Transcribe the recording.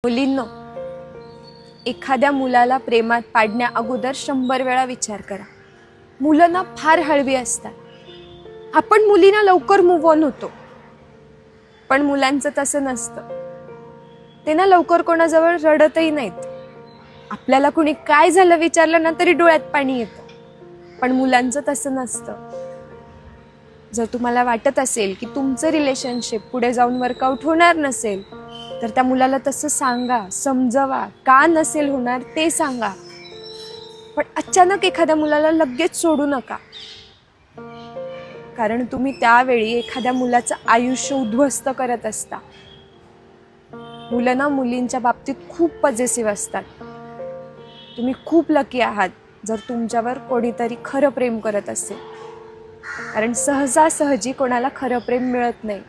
मुलींनो, एखाद्या मुलाला प्रेमात पाडण्या अगोदर 100 वेळा विचार करा. मुलं ना फार हळवी असतात. आपण मुलींना लवकर मूव्ह ऑन होतो, पण मुलांचं तसं नसतं. ते ना लवकर कोणाजवळ रडतही नाहीत. आपल्याला कुणी काय झालं विचारलं ना तरी डोळ्यात पाणी येतं, पण मुलांचं तसं नसतं. जर तुम्हाला वाटत असेल की तुमचं रिलेशनशिप पुढे जाऊन वर्कआउट होणार नसेल, तर त्या मुलाला तसं सांगा, समजवा. का नसेल होणार ते सांगा, पण अचानक एखाद्या मुलाला लगेच सोडू नका, कारण तुम्ही त्यावेळी एखाद्या मुलाचं आयुष्य उद्ध्वस्त करत असता. मुलं ना मुलींच्या बाबतीत खूप पॉझिटिव्ह असतात. तुम्ही खूप लकी आहात जर तुमच्यावर कोणीतरी खरं प्रेम करत असेल, कारण सहजासहजी कोणाला खरं प्रेम मिळत नाही.